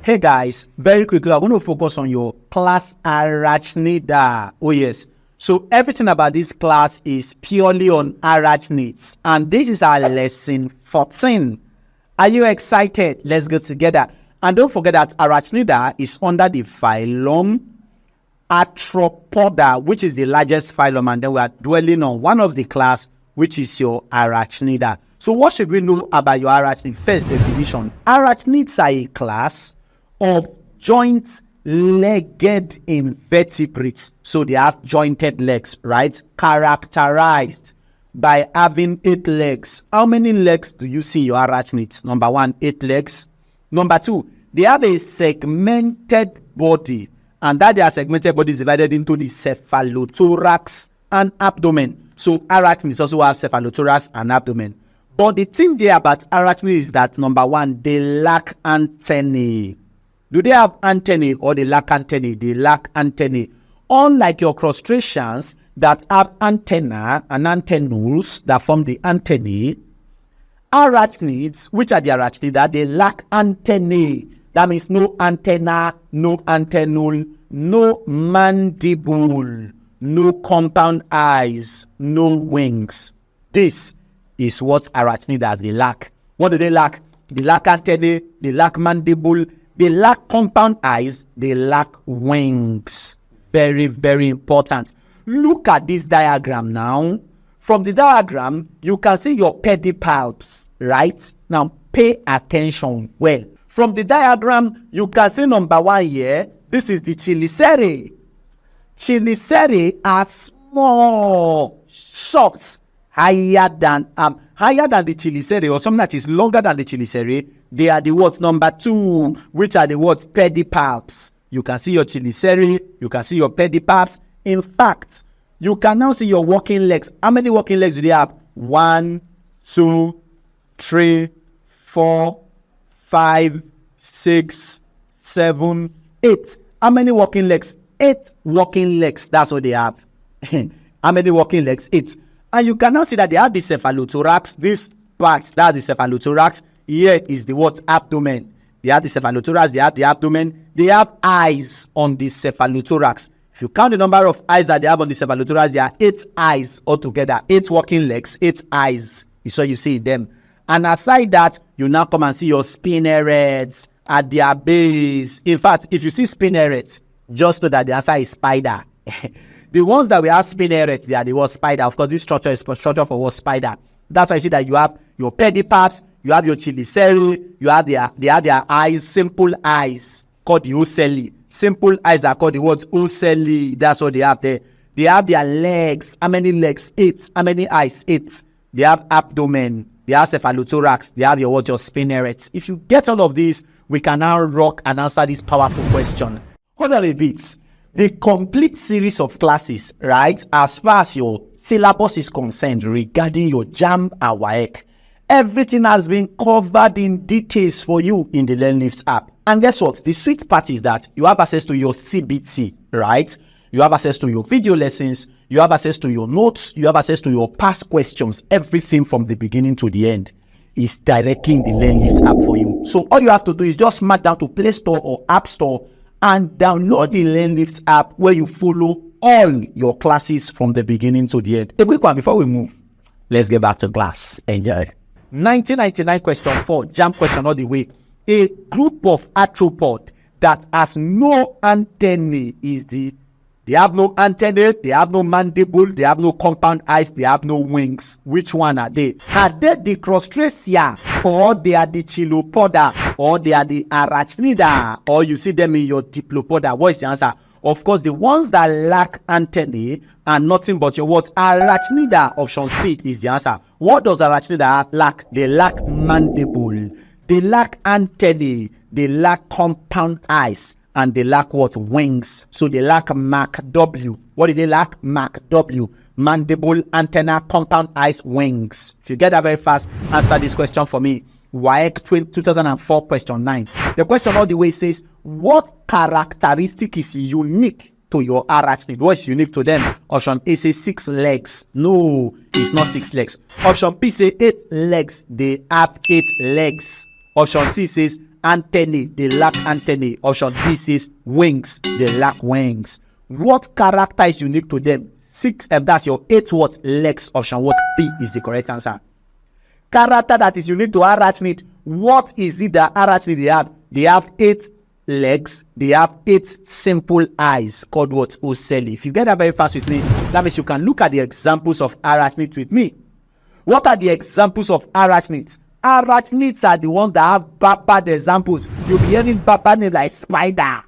Hey guys, very quickly, I'm going to focus on your class Arachnida. Oh yes. So everything about this class is purely on arachnids. And this is our lesson 14. Are you excited? Let's go together. And don't forget that Arachnida is under the phylum Arthropoda, which is the largest phylum. And then we are dwelling on one of the class, which is your Arachnida. So what should we know about your arachnid? First definition. Arachnids are a class of joint-legged invertebrates. So they have jointed legs, right? Characterized by having 8 legs. How many legs do you see in your arachnids? Number 1, 8 legs. Number 2, they have a segmented body. And that their segmented body is divided into the cephalothorax and abdomen. So arachnids also have cephalothorax and abdomen. But the thing there about arachnids is that, number 1, they lack antennae. Do they have antennae or they lack antennae? They lack antennae. Unlike your crustaceans that have antenna and antennules that form the antennae, arachnids, which are the arachnida, they lack antennae. That means no antenna, no antennule, no mandible, no compound eyes, no wings. This is what arachnidas they lack. What do they lack? They lack antennae, they lack mandible, they lack compound eyes, they lack wings. Very, very important. Look at this diagram now. From the diagram, you can see your pedipalps, right? Now, pay attention well. From the diagram, you can see number 1 here. This is the chelicerae. Chelicerae are small, short, higher than the chelicerae, or something that is longer than the chelicerae. They are the what? Number 2, which are the what? Pedipalps. You can see your chelicerae, you can see your pedipalps. In fact, you can now see your walking legs. How many walking legs do they have? 1, 2, 3, 4, 5, 6, 7, 8. How many walking legs? 8 walking legs. That's what they have. How many walking legs? 8. And you can now see that they have the cephalothorax. This part, that's the cephalothorax. Here is the what? Abdomen. They have the cephalothorax, they have the abdomen. They have eyes on the cephalothorax. If you count the number of eyes that they have on the cephalothorax, there are 8 eyes altogether. 8 walking legs, 8 eyes is what you see in them. And aside that, you now come and see your spinnerets at their base. In fact, if you see spinnerets, just know that the answer is spider. The ones that we have spinnerets, they are the word spider. Of course, this structure is structure for what? Spider. That's why you see that you have your pedipalps, you have your chelicerae, you have their eyes, simple eyes called the ocelli. Simple eyes are called the words ocelli. That's what they have there. They have their legs. How many legs? 8. How many eyes? 8. They have abdomen. They have cephalothorax. They have your spinnerets. If you get all of these, we can now rock and answer this powerful question. Hold on a bit. The complete series of classes, right, as far as your syllabus is concerned regarding your Jamb And Waec, everything has been covered in details for you in the LearnLift app. And guess what? The sweet part is that you have access to your CBT, right? You have access to your video lessons. You have access to your notes. You have access to your past questions. Everything from the beginning to the end is directly in the LearnLift app for you. So all you have to do is just mark down to Play Store or App Store and download the LearnLift app where you follow all your classes from the beginning to the end. A quick one before we move. Let's get back to class. Enjoy. 1999 question 4, Jamb question all the way. A group of arthropod that has no antennae is they have no antennae, they have no mandible, they have no compound eyes, they have no wings. Which one are they? Are they the crustacea, or they are the chilopoda, or they are the arachnida, or you see them in your diplopoda? What is the answer? Of course, the ones that lack antennae are nothing but your what? Arachnida. Option C is the answer. What does arachnida lack? They lack mandible, they lack antennae, they lack compound eyes, and they lack what? Wings. So they lack Mark W. What do they lack? Mark W. Mandible, antenna, compound eyes, wings. If you get that very fast, answer this question for me. WAEC 2004 question 9. The question all the way says, what characteristic is unique to your arachnid? What is unique to them? Option A says 6 legs. No, it's not 6 legs. Option B says 8 legs. They have 8 legs. Option C says antennae, they lack antennae. Option D says wings, they lack wings. What character is unique to them? That's your 8 what legs. Option what B is the correct answer. Character that is unique to arachnid. What is it that arachnid they have? They have 8 legs. They have 8 simple eyes called what? Ocelli. If you get that very fast with me, that means you can look at the examples of arachnids with me. What are the examples of arachnids? Arachnids are the ones that have bad examples. You'll be hearing bad name like spider.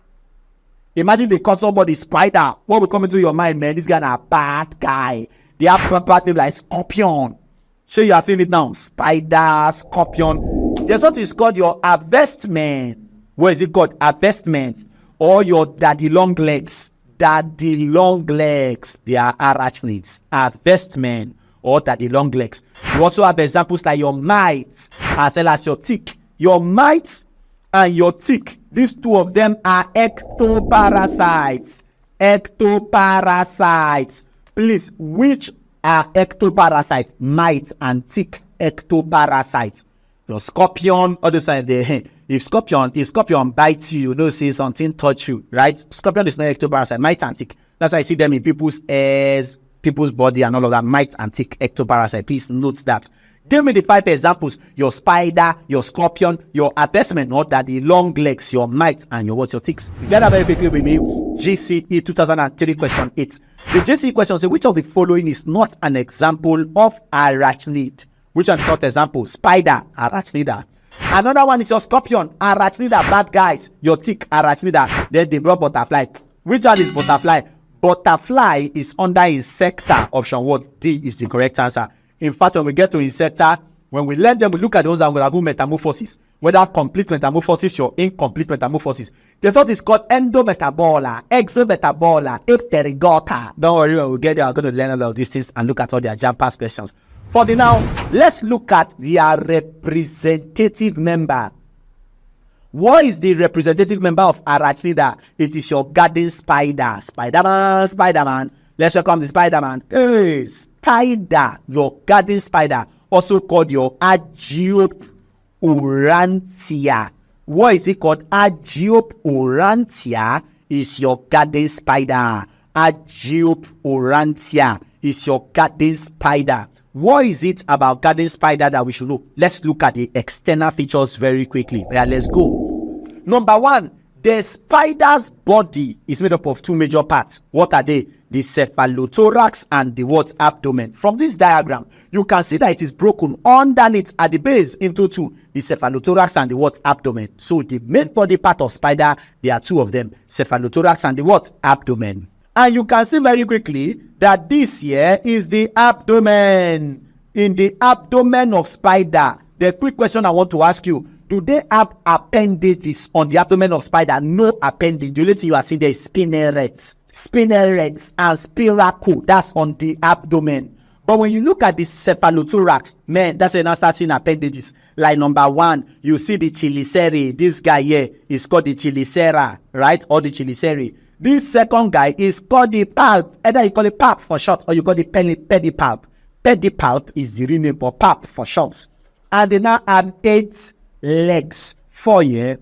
Imagine they call somebody spider. What will come into your mind, man? This guy is a bad guy. They have bad name like scorpion. Sure, you are seeing it now. Spider, scorpion. There's what is called your harvestman. What is it called? Harvestman. Or your daddy long legs. Daddy long legs. They are arachnids. Harvestmen or daddy long legs. You also have examples like your mites as well as your tick. Your mites and your tick. These two of them are ectoparasites. Ectoparasites. Please, which are ectoparasites? Mite and tick. Ectoparasites. Your scorpion, other side there. If scorpion bites you, you know, say something touch you, right? Scorpion is not ectoparasite. Mite and tick. That's why I see them in people's ears, people's body, and all of that. Mite and tick, ectoparasite. Please note that. Give me the 5 examples. Your spider, your scorpion, your harvestman, or that the long legs, your mites, and your ticks. You get that very quickly with me. GCE 2003 question 8. The GCE question says, which of the following is not an example of arachnid? Which one is not example? Spider, arachnida. Another one is your scorpion, arachnida, bad guys. Your tick, arachnida. Then they brought butterfly. Which one is butterfly? Butterfly is under insecta. Option what? D is the correct answer. In fact, when we get to insecta, when we learn them, we look at those and we'll do metamorphosis. Whether complete metamorphosis or incomplete metamorphosis. There's what is called endometabola, exometabola, ipterigota. Don't worry, when we get there, we're going to learn all of these things and look at all their jam pass questions. For the now, let's look at their representative member. What is the representative member of arachnida? It is your garden spider. Spider-Man, Spider-Man. Let's welcome the Spider-Man. Hey, spider, your garden spider, also called your Agiopaurantia. What is it called? Agiopaurantia is your garden spider. Agiopaurantia is your garden spider. What is it about garden spider that we should look? Let's look at the external features very quickly. Yeah, let's go. Number 1, the spider's body is made up of 2 major parts. What are they? The cephalothorax and the what? Abdomen. From this diagram, you can see that it is broken underneath at the base into 2. The cephalothorax and the what? Abdomen. So the main body part of spider, there are 2 of them. Cephalothorax and the what? Abdomen. And you can see very quickly that this here is the abdomen. In the abdomen of spider, the quick question I want to ask you, do they have appendages on the abdomen of spider? No appendage. The only thing you are seeing there is spinnerets. Spinnerets and spiracle. That's on the abdomen. But when you look at the cephalothorax, man, that's when I start seeing appendages. Like number 1, you see the chelicerae. This guy here is called the chelicera, right? Or the chelicerae. This second guy is called the palp. Either you call it palp for short or you call it pedipalp. Pedipalp is the real name for palp for short. And they now have 8 legs. 4 here.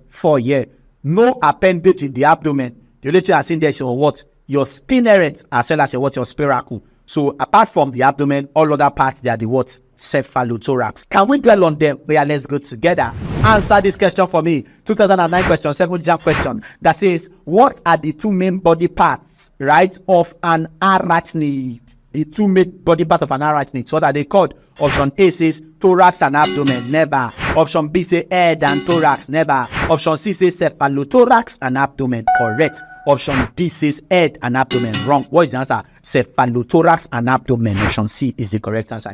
No appendage in the abdomen. The only thing I see there is your what? Your spinneret as well as your what? Your spiracle. So apart from the abdomen, all other parts, they are the what? Cephalothorax. Can we dwell on them? Yeah, let's go together. Answer this question for me. 2009 question, 7 jump question. That says, what are the 2 main body parts, right, of an arachnid? The 2 main body parts of an arachnid. So what are they called? Option A says thorax and abdomen. Never. Option B says head and thorax. Never. Option C says cephalothorax and abdomen. Correct. Option D says head and abdomen. Wrong. What is the answer? Cephalothorax and abdomen. Option C is the correct answer.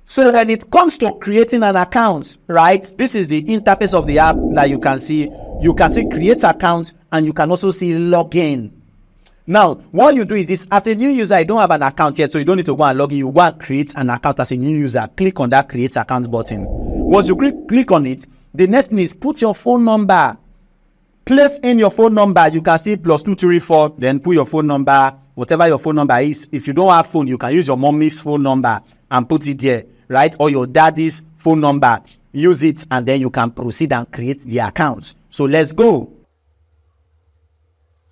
So when it comes to creating an account, right? This is the interface of the app that you can see. You can see create account and you can also see login. Now, what you do is this. As a new user, I don't have an account yet, so you don't need to go and log in. You go and create an account as a new user. Click on that create account button. Once you click on it, the next thing is put your phone number. Place in your phone number. You can see +234. Then put your phone number, whatever your phone number is. If you don't have phone, you can use your mommy's phone number and put it there. right? Or your daddy's phone number. Use it, and then you can proceed and create the account. So let's go.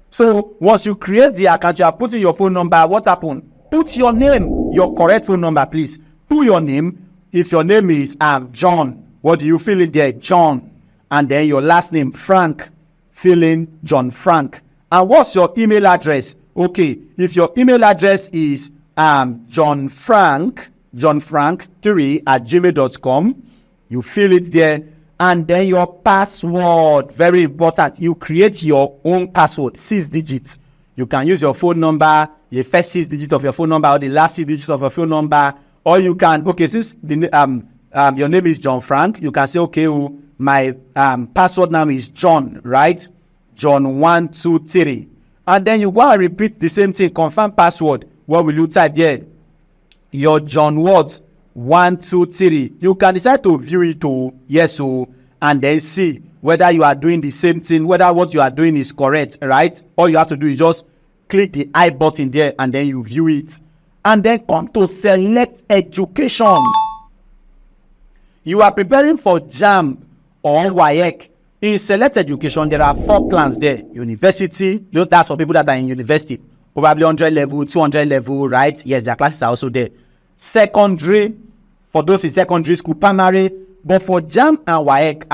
So once you create the account, you have put in your phone number. What happened? Put your name, your correct phone number, please. Put your name. If your name is John, what do you fill in there? John. And then your last name, Frank. Fill in John Frank. And what's your email address? Okay, if your email address is johnfrank3@gmail.com, you fill it there. And then your password, very important. You create your own password, 6 digits. You can use your phone number, the first 6 digits of your phone number, or the last 6 digits of your phone number. Or you can, okay, since your name is John Frank, you can say, okay, my password now is John, right? John 123. And then you go and repeat the same thing, confirm password. What will you type there? Your John what? 123. You can decide to view it to yes or, and then see whether you are doing the same thing, whether what you are doing is correct, right? All you have to do is just click the I button there, and then you view it. And then come to select education. You are preparing for Jamb or Waec. In select education, there are 4 plans there. University, that's for people that are in university. Probably 100 level, 200 level, right? Yes, their classes are also there. Secondary, for those in secondary school, primary. But for Jamb and Waec,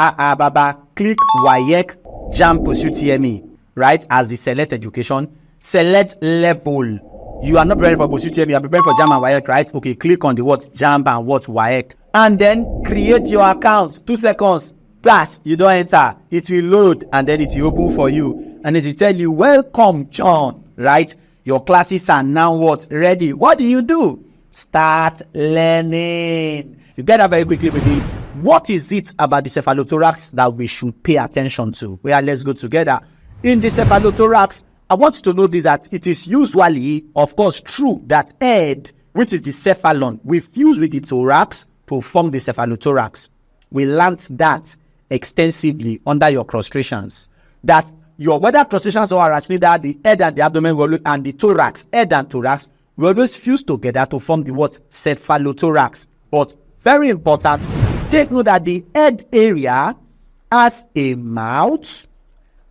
click Waec Jamb Pursue Utme, right? As the select education. Select level. You are not preparing for Pursue Utme, you are preparing for Jamb and Waec, right? Okay, click on the what Jamb and what Waec. And then create your account. 2 seconds. Plus, you don't enter. It will load, and then it will open for you. And it will tell you, welcome, John, right? Your classes are now what? Ready. What do? Start learning. You get that very quickly with me. What is it about the cephalothorax that we should pay attention to? Well, let's go together. In the cephalothorax, I want you to know this, that it is usually, of course, true that head, which is the cephalon, we fuse with the thorax to form the cephalothorax. We learned that extensively under your crustaceans, that your whether crustaceans or arachnida, the head and the abdomen and the thorax, head and thorax, will always fuse together to form the what? Cephalothorax. But very important, take note that the head area has a mouth,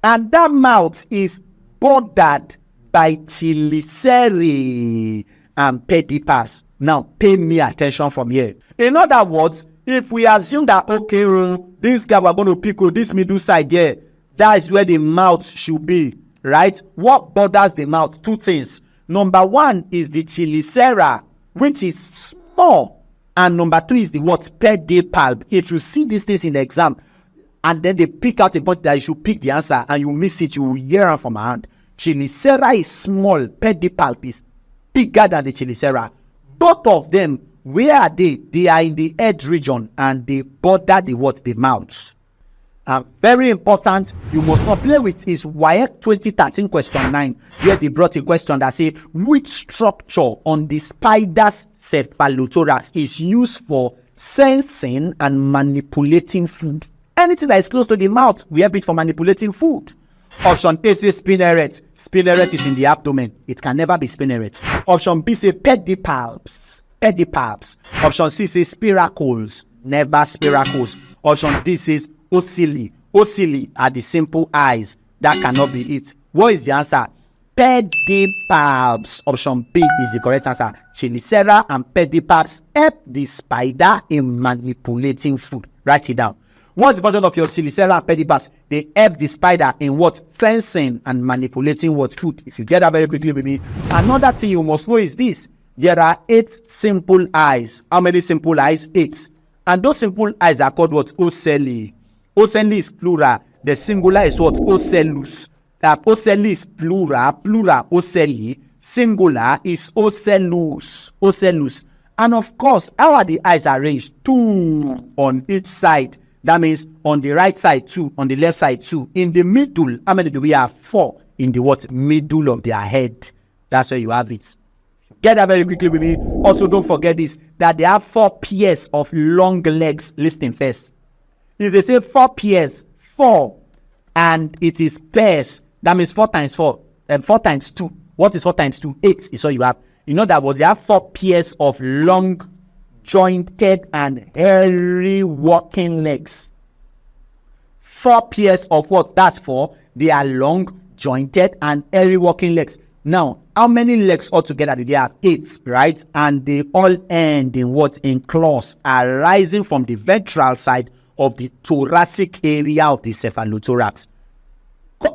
and that mouth is bordered by chelicerae and pedipalps. Now pay me attention from here. In other words, if we assume that, okay, this guy, we're going to pick this middle side here, that is where the mouth should be, right? What borders the mouth? 2 things. Number 1 is the chelicera, which is small. And number 2 is the what? Pedipalp. If you see these things in the exam, and then they pick out a point that you should pick the answer, and you miss it, you will hear it from my hand. Chelicera is small. Pedipalp is bigger than the chelicera. Both of them, where are they? They are in the head region, and they border the what? The mouth. Very important, you must not play with is Waec 2013 question 9, where they brought a question that say, which structure on the spider's cephalothorax is used for sensing and manipulating food? Anything that is close to the mouth, we have it for manipulating food. Option A says spinneret. Spinneret is in the abdomen. It can never be spinneret. Option B says pedipalps. Pedipalps. Option C says spiracles. Never spiracles. Option D says ocelli. Ocelli are the simple eyes. That cannot be it. What is the answer? Pedipalps. Option B is the correct answer. Chelicera and pedipalps help the spider in manipulating food. Write it down. What's the version of your chelicera and pedipalps? They help the spider in what? Sensing and manipulating what? Food. If you get that very quickly with me. Another thing you must know is this. There are 8 simple eyes. How many simple eyes? 8. And those simple eyes are called what? Ocelli. Ocelli is plural. The singular is what? Ocellus. Ocelli is plural. Plural ocelli. Singular is ocellus. Ocellus. And of course, how are the eyes arranged? 2 on each side. That means on the right side 2, on the left side 2. In the middle, how many do we have? 4 in the what? Middle of their head. That's where you have it. Get that very quickly with me. Also, don't forget this, that they have 4 pairs of long legs. Listen first. If they say 4 pairs, 4, and it is pairs, that means 4 times 4, and 4 times 2. What is 4 times 2? 8 is what you have. You know that was they have 4 pairs of long jointed and hairy walking legs. 4 pairs of what? That's 4. They are long, jointed, and hairy walking legs. Now, how many legs altogether do they have? 8, right? And they all end in what? In claws arising from the ventral side of the thoracic area of the cephalothorax.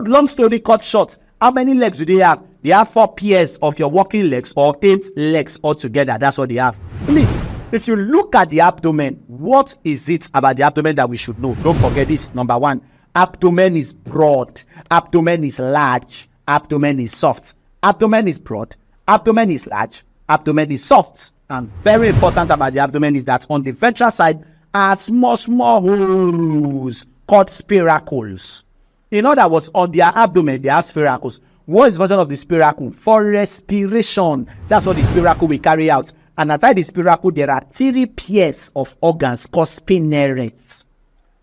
Long story cut short, how many legs do they have? They have 4 pairs of your walking legs, or 8 legs altogether. That's what they have. Please, if you look at the abdomen, what is it about the abdomen that we should know? Don't forget this. Number 1, abdomen is broad, abdomen is large, abdomen is soft. Abdomen is broad, abdomen is large, abdomen is soft. And very important about the abdomen is that on the ventral side are small holes called spiracles. In other words, on their abdomen they have spiracles. What is the function of the spiracle? For respiration. That's what the spiracle will carry out. And aside the spiracle, there are 3 pairs of organs called spinnerets.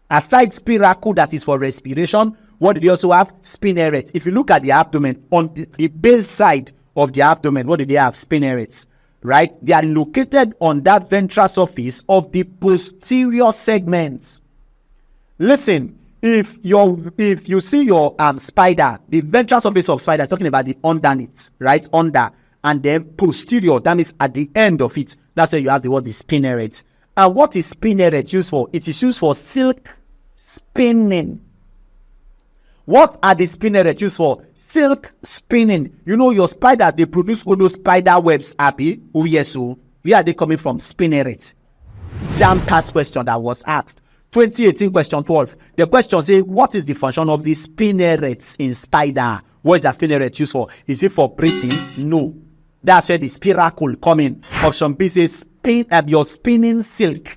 Aside spiracle, that is for respiration, what do they also have? Spinnerets. If you look at the abdomen, on the base side of the abdomen, what do they have? Spinnerets, right? They are located on that ventral surface of the posterior segments. Listen, if you see your spider, the ventral surface of spider is talking about the underneath, right? Under, and then posterior, that means at the end of it. That's where you have the word the spinneret. And what is spinneret used for? It is used for silk spinning. What are the spinneret used for? Silk spinning. You know your spider, they produce all those spider webs, Abby. Oh yes, so where are they coming from? Spinneret. Jam past question that was asked. 2018 question 12. The question says, what is the function of the spinnerets in spider? What is the spinneret used for? Is it for breathing? No. That's where the spiracle come in. Option B says, your spinning silk.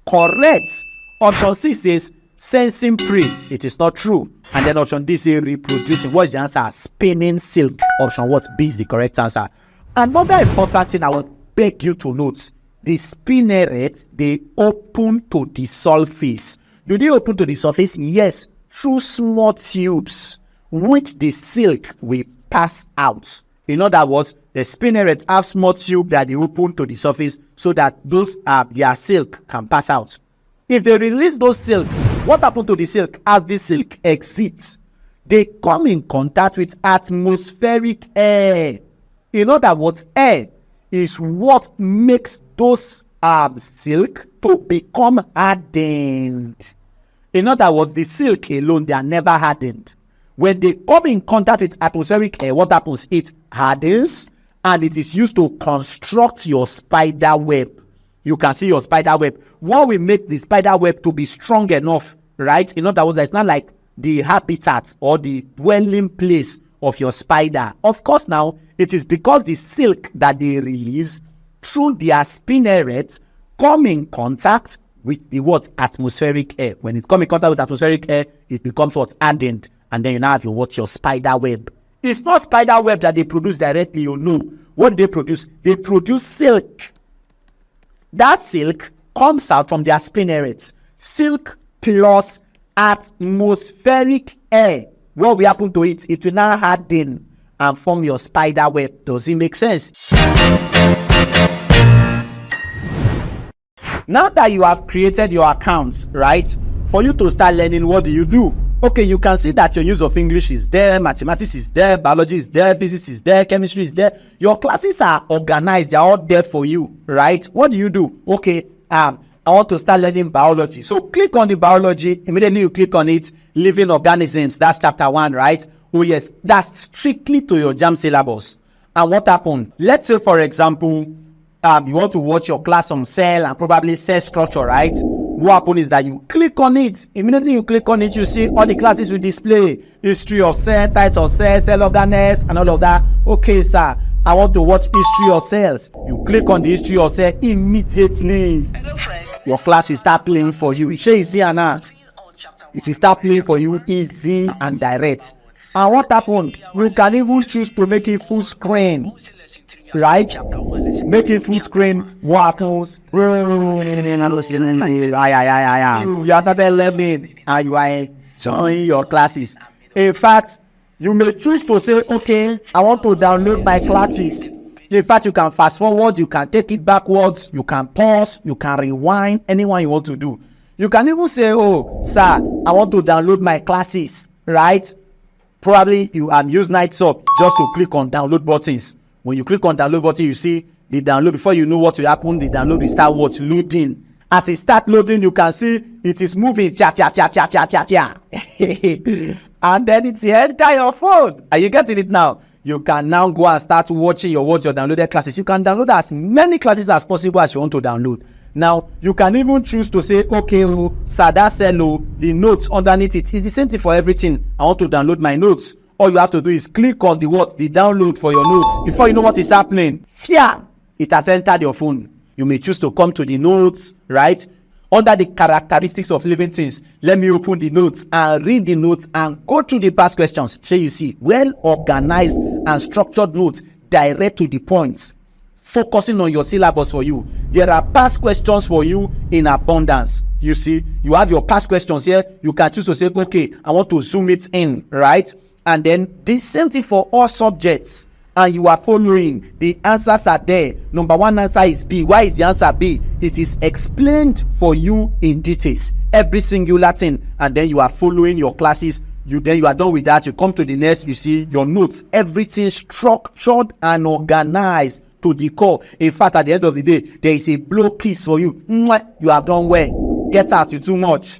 Correct. Option C says, sensing prey. It is not true. And then option D says, reproducing. What is the answer? Spinning silk. Option what? B is the correct answer. Another important thing I would beg you to note. The spinnerets, they open to the surface. Do they open to the surface? Yes, through small tubes, which the silk will pass out. In other words, the spinnerets have small tube that they open to the surface so that those their silk can pass out. If they release those silk, what happens to the silk? As the silk exits, they come in contact with atmospheric air. In other words, air is what makes those silk to become hardened. In other words, the silk alone, they are never hardened. When they come in contact with atmospheric air, what happens? It hardens, and it is used to construct your spider web. You can see your spider web. What will make the spider web to be strong enough, right? In other words, it's not like the habitat or the dwelling place of your spider. Of course, now it is because the silk that they release through their spinnerets come in contact with the what? Atmospheric air. When it comes in contact with atmospheric air, it becomes what? Hardened. And then you now have your spider web. It's not spider web that they produce directly, you know. What they produce? They produce silk. That silk comes out from their spinnerets. Silk plus atmospheric air. What will happen to it? It will now harden and form your spider web. Does it make sense? Now that you have created your account, right? For you to start learning, what do? Okay, you can see that your use of English is there, mathematics is there, biology is there, physics is there, chemistry is there. Your classes are organized, they are all there for you, right? What do? Okay, I want to start learning biology. So click on the biology, immediately you click on it, living organisms, that's chapter 1, right? Oh yes, that's strictly to your JAMB syllabus. And what happened? Let's say, for example, you want to watch your class on cell and probably cell structure, right? What happens is that you click on it. Immediately you click on it, you see all the classes will display. History of cell, types of cells, cell organelles, and all of that. Okay, sir, I want to watch history of cells. You click on the history of cells immediately. Your class will start playing for you. It's easy and it will start playing for you easy and direct. And what happened? You can even choose to make it full screen. Right? Make it full screen. What happens? You are started learning and you are enjoying your classes. In fact, you may choose to say, okay, I want to download my classes. In fact, you can fast forward, you can take it backwards, you can pause, you can rewind, anyone you want to do. You can even say, oh, sir, I want to download my classes, right? Probably you use NightSub just to click on download buttons. When you click on download button, you see the download. Before you know what will happen, the download will start loading. As it start loading, you can see it is moving. And then it's enter your phone. Are you getting it now? You can now go and start watching your downloaded classes. You can download as many classes as possible as you want to download. Now, you can even choose to say, okay, sir, that's the notes underneath it. It's the same thing for everything. I want to download my notes. All you have to do is click on the download for your notes. Before you know what is happening, it has entered your phone. You may choose to come to the notes, right? Under the characteristics of living things, let me open the notes and read the notes and go through the past questions. So you see, well organized and structured notes, direct to the points, focusing on your syllabus for you. There are past questions for you in abundance. You see, you have your past questions here. You can choose to say, okay, I want to zoom it in, right? And then the same thing for all subjects. And you are following. The answers are there. Number one answer is B. Why is the answer B? It is explained for you in details. Every singular thing. And then you are following your classes. You are done with that. You come to the next. You see your notes. Everything structured and organized to the core. In fact, at the end of the day, there is a blow kiss for you. You have done well. Get out. You too much.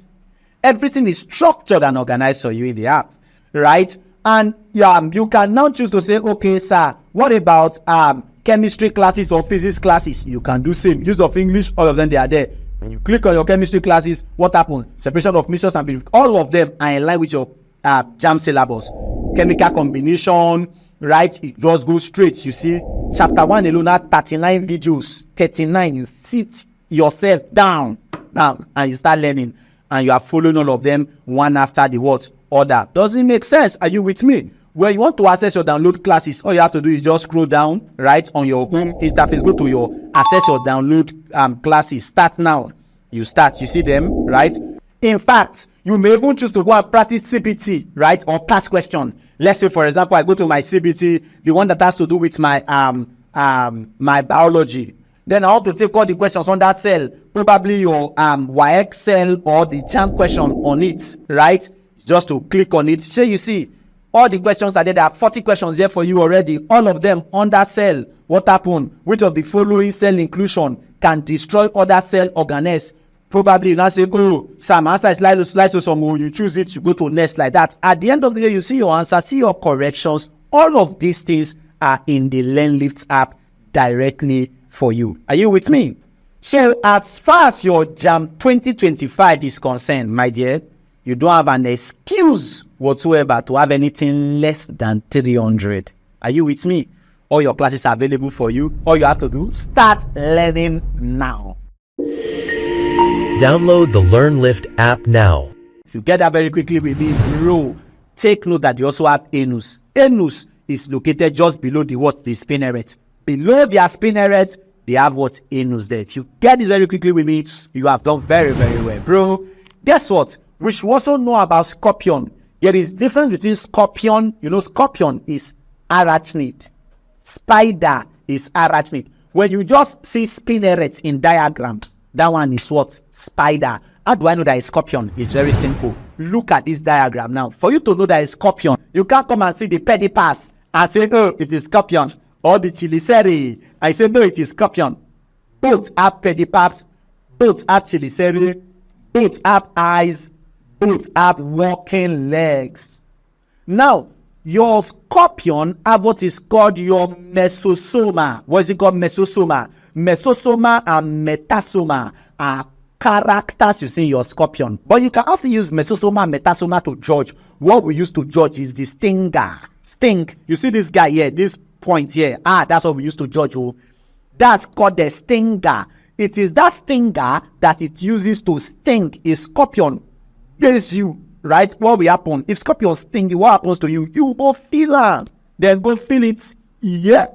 Everything is structured and organized for you in the app. Right? And you can now choose to say, okay, sir, what about chemistry classes or physics classes? You can do same. Use of English, all of them, they are there. When you click on your chemistry classes, what happens? Separation of mixtures and purification. All of them are in line with your JAMB syllabus. Chemical combination, right? It just goes straight. You see, chapter 1 alone has 39 videos. 39, you sit yourself down, and you start learning. And you are following all of them one after the order. Does it make sense? Are you with me? When you want to access your download classes, all you have to do is just scroll down right on your home interface. Go to your access your download classes. Start now. You start. You see them, right? In fact, you may even choose to go and practice CBT, right, or past question. Let's say, for example, I go to my CBT, the one that has to do with my my biology. Then I want to take all the questions on that cell, probably your Waec cell or the JAMB question on it, right? Just to click on it. So you see, all the questions are there. There are 40 questions there for you already. All of them on that cell. What happened? Which of the following cell inclusion can destroy other cell organelles? Probably you now say, oh, some answer is lysosomal. You choose it, you go to next like that. At the end of the day, you see your answer, see your corrections. All of these things are in the LearnLift app directly for you. Are you with me? So as far as your JAMB 2025 is concerned, my dear, you don't have an excuse whatsoever to have anything less than 300. Are you with me? All your classes are available for you. All you have to do, start learning now. Download the LearnLift app now. If you get that very quickly with me, bro, take note that you also have anus. Anus is located just below the spinneret. Below their spinneret, they have anus there. If you get this very quickly with me, you have done very, very well, bro. Guess what? We should also know about scorpion. There is difference between scorpion. You know, scorpion is arachnid. Spider is arachnid. When you just see spinneret in diagram, that one is spider. How do I know that it's scorpion? It's very simple. Look at this diagram now. For you to know that it's scorpion, you can't come and see the pedipalps and say, oh, it is scorpion. Or the chelicerae. I say, no, it is scorpion. Both have pedipalps. Both have chelicerae. Both have eyes. Both have walking legs. Now, your scorpion have what is called your mesosoma. What is it called? Mesosoma. Mesosoma and metasoma are characters you see in your scorpion. But you can also use mesosoma and metasoma to judge. What we use to judge is the stinger. Sting. You see this guy here, this point here. That's what we used to judge. Oh, that's called the stinger. It is that stinger that it uses to sting a scorpion. There is you, right? What will happen? If scorpion sting you, what happens to you? You go feel it. Then go feel it. Yeah.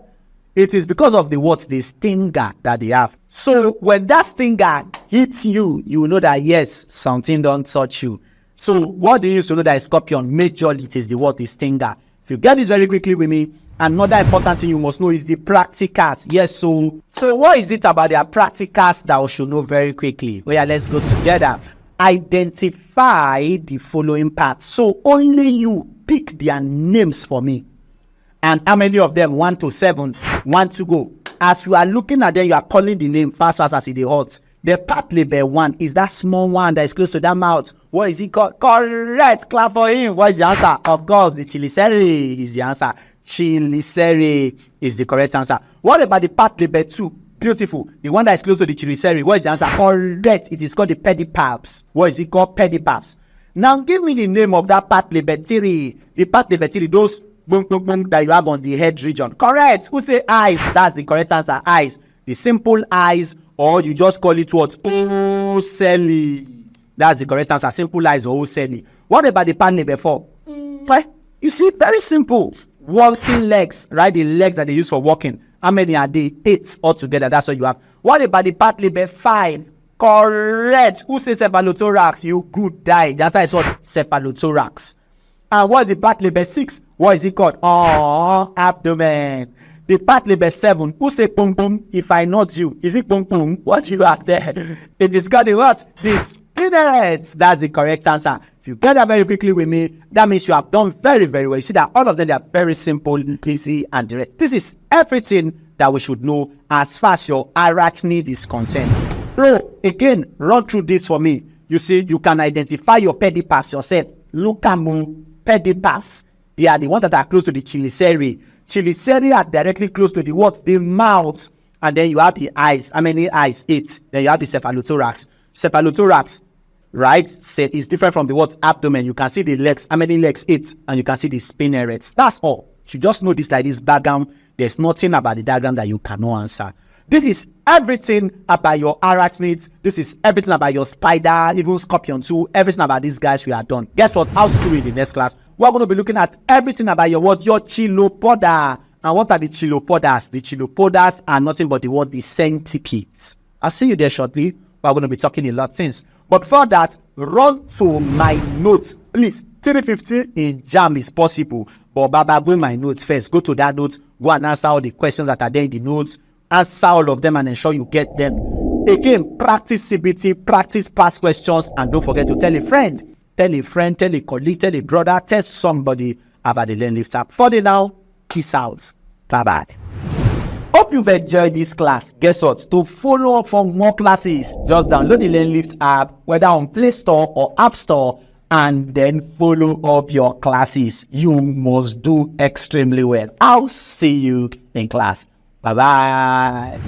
It is because of the stinger that they have. So when that stinger hits you, you will know that yes, something don't touch you. So what do you use to know that a scorpion? Majorly it is the stinger. If you get this very quickly with me, Another important thing you must know is the practicals. Yes, so what is it about their practicals that we should know very quickly? Well, yeah, let's go together. Identify the following parts. So only you pick their names for me. And how many of them? 1 to 7. 1 to go. As you are looking at them, you are calling the name fast as it hot. The part label 1 is that small one that is close to that mouth. What is it called? Correct. Clap for him. What is the answer? Of course, the chiliceri is the answer. Chiliceri is the correct answer. What about the part label 2? Beautiful. The one that is close to the chiliceri. What is the answer? Correct. It is called the pedipalps. What is it called? Pedipalps. Now give me the name of that part label 3. The part label 3, those that you have on the head region. Correct. Who say eyes? That's the correct answer. Eyes. The simple eyes, or you just call it what? Ocelli. That's the correct answer. Simple eyes or ocelli. What about the part label 4? You see, very simple. Walking legs, right? The legs that they use for walking. How many are they? 8 altogether. That's what you have. What about the part label 5? Correct. Who says cephalothorax? You good die. That's why it's what? Cephalothorax. And what is the part label 6? What is it called? Oh, abdomen. The part label 7. Who say pum pum? If I nod you, is it pum pum? What do you have there? It is called the what? The spinnerets. That's the correct answer. If you get that very quickly with me, that means you have done very, very well. You see that all of them, they are very simple, easy, and direct. This is everything that we should know as far as your arachnid is concerned. So, again, run through this for me. You see, you can identify your pedipalps yourself. Look at pedipalps. They are the ones that are close to the chiliceri. Chiliceri are directly close to the what? The mouth. And then you have the eyes. How many eyes? 8. Then you have the cephalothorax. Cephalothorax, right, is different from the what? Abdomen. You can see the legs. How many legs? 8. And you can see the spinnerets. That's all. You just know this like this background. There's nothing about the diagram that you cannot answer. This is everything about your arachnids. This is everything about your spider, even scorpion too. Everything about these guys we are done. Guess what? I'll see you in the next class. We're going to be looking at everything about your what? Your chilopoda. And what are the chilopodas? The chilopodas are nothing but the what? The centipedes. I'll see you there shortly. We're going to be talking a lot of things. But for that, run to my notes. Please, 350 in Jamb is possible. But Baba, bring my notes first. Go to that note. Go and answer all the questions that are there in the notes. Answer all of them and ensure you get them. Again, practice CBT, practice past questions, and don't forget to tell a friend, tell a colleague, tell a brother, tell somebody about the Learn Lift app. For the now, peace out. Bye-bye. Hope you've enjoyed this class. Guess what? To follow up for more classes, just download the Learn Lift app, whether on Play Store or App Store, and then follow up your classes. You must do extremely well. I'll see you in class. Bye-bye.